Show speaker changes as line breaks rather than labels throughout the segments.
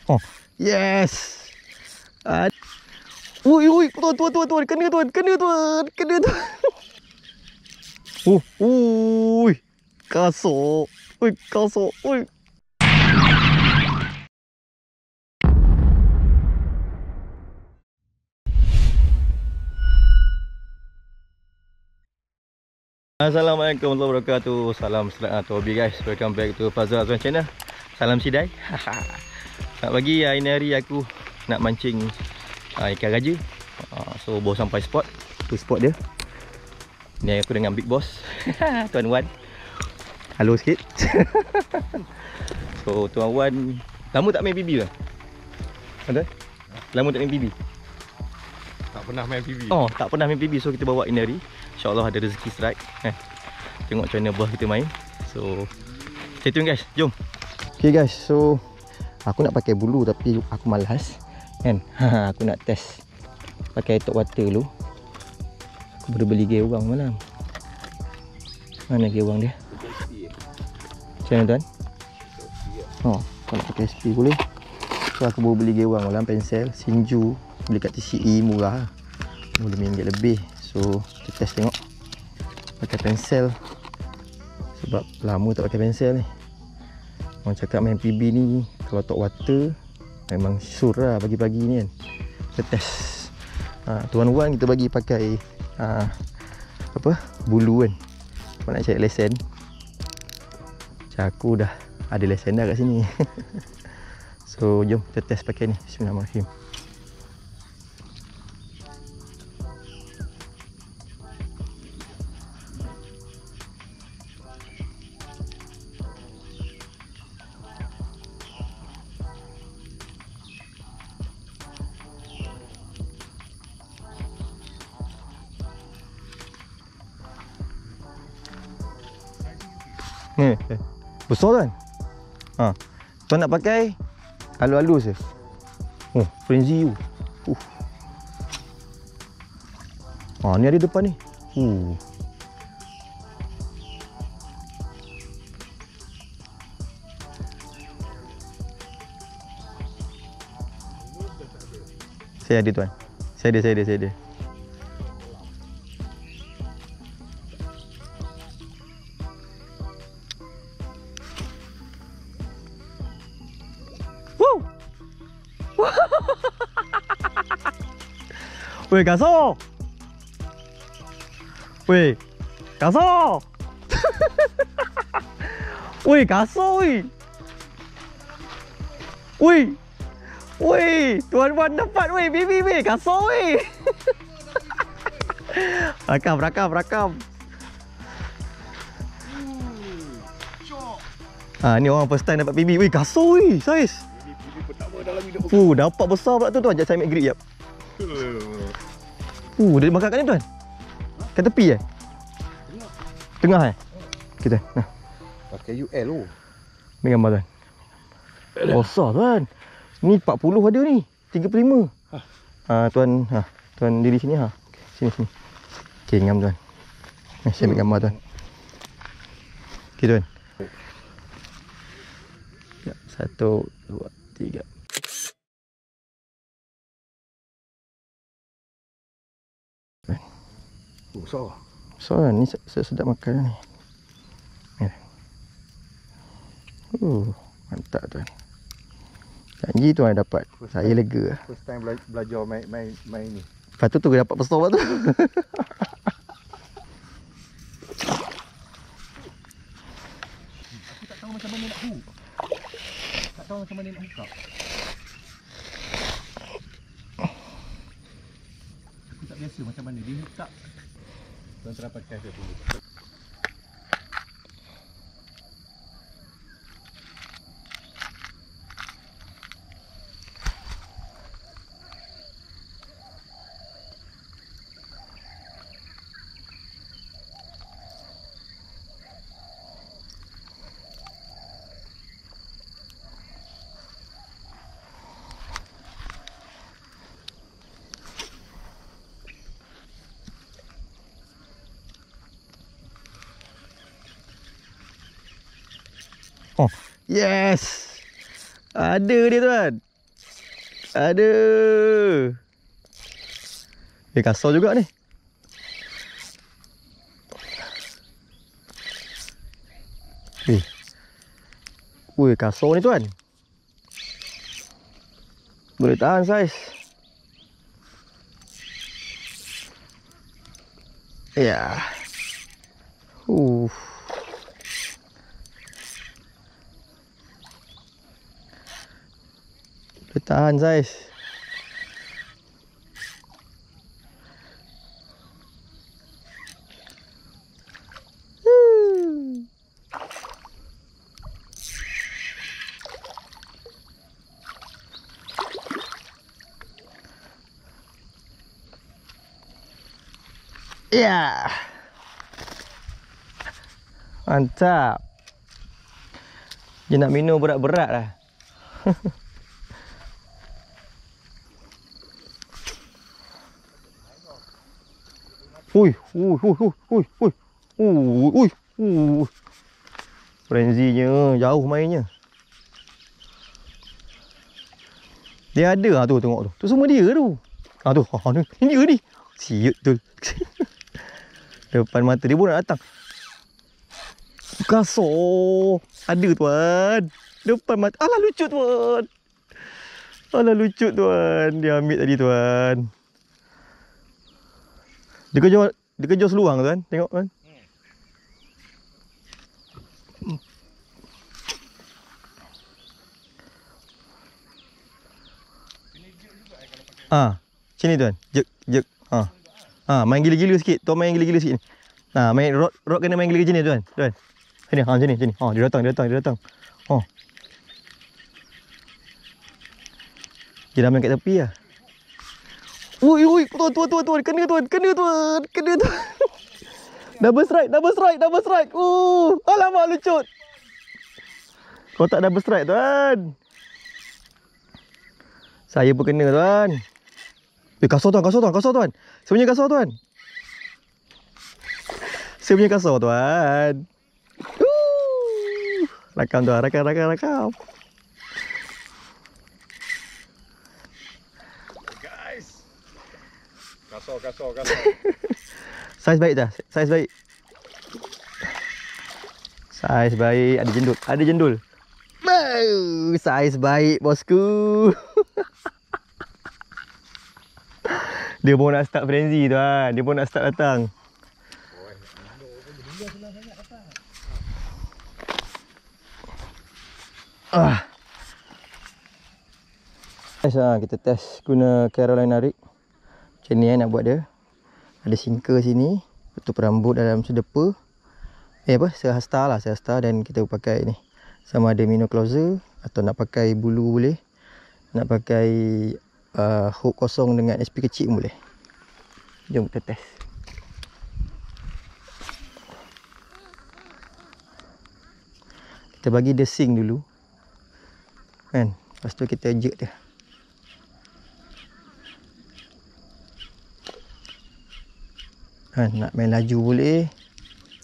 Oh, yes. Ui, tuan, kena tuan. Ui, kasar. Ui. Assalamualaikum warahmatullahi wabarakatuh. Salam selamat hobi guys. Welcome back to Fazal Azwan channel. Salam sidai. Selamat pagi. Ini hari aku nak mancing ikan raja. So baru sampai spot. Tu spot dia. Ni aku dengan big boss Tuan Wan. Halo sikit. So Tuan Wan lama tak main PB lah? Ada? Lama tak main PB?
Tak pernah main PB.
Oh, tak pernah main PB. So kita bawa ini hari. InsyaAllah ada rezeki strike. Tengok macam mana buah kita main. So stay tune guys, jom. Okay guys, so aku nak pakai bulu tapi aku malas kan. Aku nak test pakai top water dulu. Aku baru beli gear orang malam. Mana gear orang dia? Macam mana tuan? Oh, kalau pakai SP boleh. So aku baru beli gear orang malam, pensel Shinju. Beli kat TCE murah, RM5 lebih. So kita test tengok pakai pensel. Sebab lama tak pakai pensel ni. Orang cakap main PB ni kalau top water memang sur lah pagi-pagi ni kan. Kita test. Tuan Wan kita bagi pakai bulu kan. Kau nak cari lesen. Macam aku dah ada lesen dah kat sini. So jom kita test pakai ni. Bismillahirrahmanirrahim. Ni, besar kan? Tuan nak pakai halus-halus je. Oh, frenzy you. Ni ada depan ni. Saya ada tuan. Saya ada. Weh, kasar. Weh, kasar. Weh, kasar weh. Weh, Tuan Wan dapat weh, baby weh, kasar weh. Rakam. Ni orang first time dapat baby. Weh, kasar weh, saiz.
PB pertama dalam hidup.
Dapat besar pula tu tuan. Sekejap saya ambil grip jap. Dia makan kat ni tuan? Kat tepi Tengah Okay tuan, nah.
Pakai UL tu.
Ni gambar tuan. Besar tuan. Ni 40 ada ni. 35. Tuan, tuan diri sini Okay, sini. Okay, ngam tuan. Saya ambil gambar tuan. Okay tuan. 1, 2, 3.
Besar.
Besar ni sedap makan ni. Mantap tuan. Janji tuan dapat. Saya lega.
First time belajar main ni.
Lepas tu dapat besar pula tu.
Aku tak tahu macam mana nak hook. Aku tak biasa macam mana dia hook tak. Tuan try pakai dia dulu.
Oh, yes. Ada dia tuan. Aduh. Kasar juga ni. Wih, kasar ni tuan. Boleh tahan saiz. Ya. Boleh tahan saiz. Ya. Mantap. Dia nak minum berat-berat lah. Ui. Frenzy-nya jauh mainnya. Dia ada lah tu, tengok tu. Tu semua dia tu. Tu. Ni dia ni. Siut tu. Depan mata dia pun nak datang. Kasar. Ada tuan. Depan mata. Alah lucut tuan. Dia ambil tadi tuan. Dia kejar seluang tuan. Tengok tuan. Sini tuan. Jek. Main gila-gila sikit. Tuan main gila-gila sikit ni. Main rod kena main gila-gila sini tuan. Tuan. Sini. Dia datang. Dia dah main kat tepi lah. Ui, tuan. Kena tuan. Double strike. Alamak lucut. Kotak double strike tuan. Saya pun kena tuan. Kasar tuan. Sebenarnya kasar tuan. Rakam tuan, rakam.
Guys. Kasar.
Saiz baik dah. Saiz baik. Ada jendul. Saiz baik bosku. Dia pun nak start frenzy tuan. Dia pun nak start datang. Kita test guna Carolina rig. Macam ni nak buat dia. Ada sinker sini, tutup rambut dalam sedepa. Sehasta dan kita pakai ni. Sama ada minnow closer atau nak pakai bulu boleh. Nak pakai hook kosong dengan SP kecil boleh. Jom kita test. Kita bagi dia sink dulu. Kan? Lepas tu kita jerk dia. Kan? Nak main laju boleh.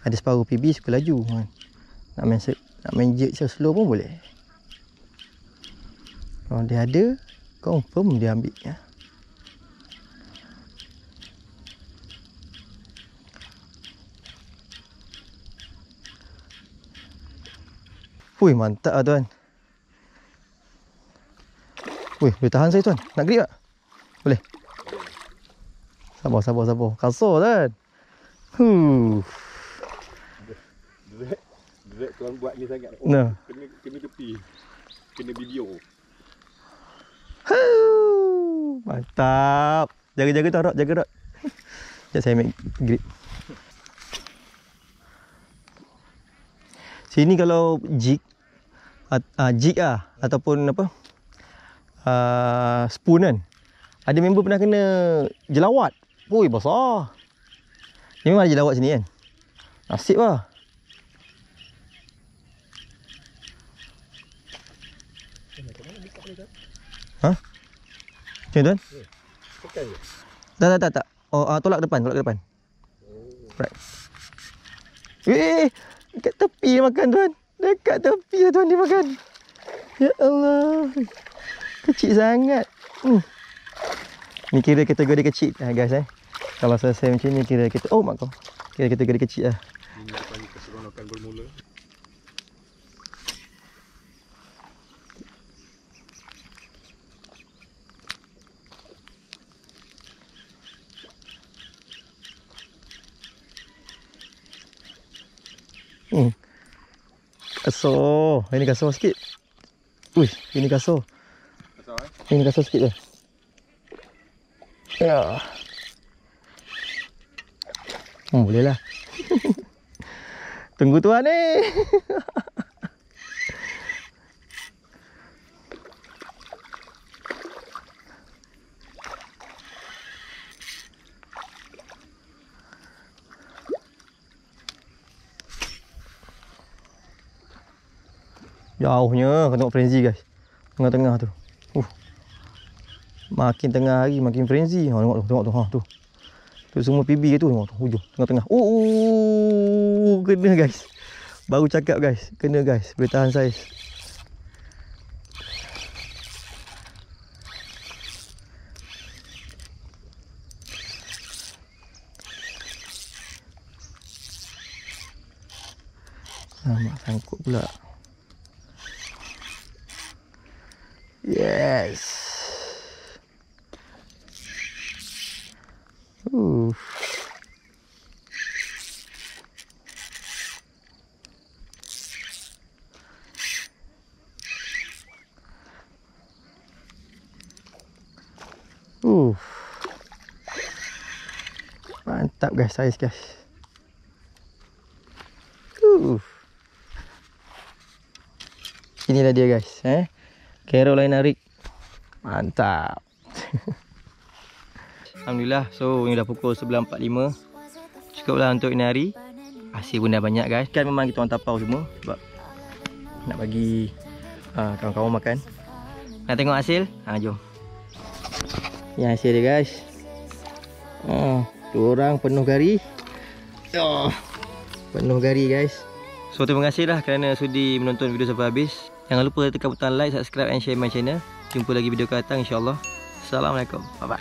Ada separuh PB suka laju. Kan? Nak main jerk slow pun boleh. Kalau dia ada, confirm dia ambil ya. Wih, mantap lah tuan. Wih, boleh tahan saya tuan. Nak grip tak? Boleh. Sabar. Kasar tuan.
Direct tuan buat ni sangat. Kena tepi. Kena video.
Mantap. Jaga tuan Rod, jaga Rod. Sekejap saya ambil grip. Sini kalau jig ataupun apa? Spoon kan. Ada member pernah kena jelawat. Oi, besar. Ni memang ada jelawat sini kan. Nasib lah. Macam tuan?
Tekan je.
Tak. Tolak ke depan. Right. Dekat tepi dia makan tuan. Dekat tepi lah tuan dia makan. Ya Allah. Kecil sangat. Ni kira kategori kecil guys Kalau selesai macam ni kira kita mak kau. Kira kategori kecil lah.
Ini dipanggil keseronokan bermula.
Kasar. Ini kasar sikit. Uish, ini kasar. Ini kasar sikit je. Ya. Boleh lah. Tunggu tuan ni. Jauhnya, kau tengok frenzy guys. Tengah-tengah tu. Makin tengah hari makin frenzy. Tengok tu. Tu. Tu semua PB tu tengok tu hujung tengah-tengah. Kena guys. Baru cakap guys, kena guys. Boleh tahan saiz. Mak sangkut pula. Yes. Mantap guys, saiz guys. Inilah dia guys, Carolina rig. Mantap. Alhamdulillah, so ini dah pukul 11.45. Cukuplah untuk ini hari. Hasil pun dah banyak guys. Kan memang kita orang tapau semua sebab nak bagi kawan-kawan makan. Nak tengok hasil? Jom. Ini hasil dia guys. Tu orang penuh gari. Penuh gari guys. So terima kasih lah kerana sudi menonton video sampai habis. Jangan lupa tekan butang like, subscribe and share my channel. Jumpa lagi video akan datang insya-Allah. Assalamualaikum. Bye bye.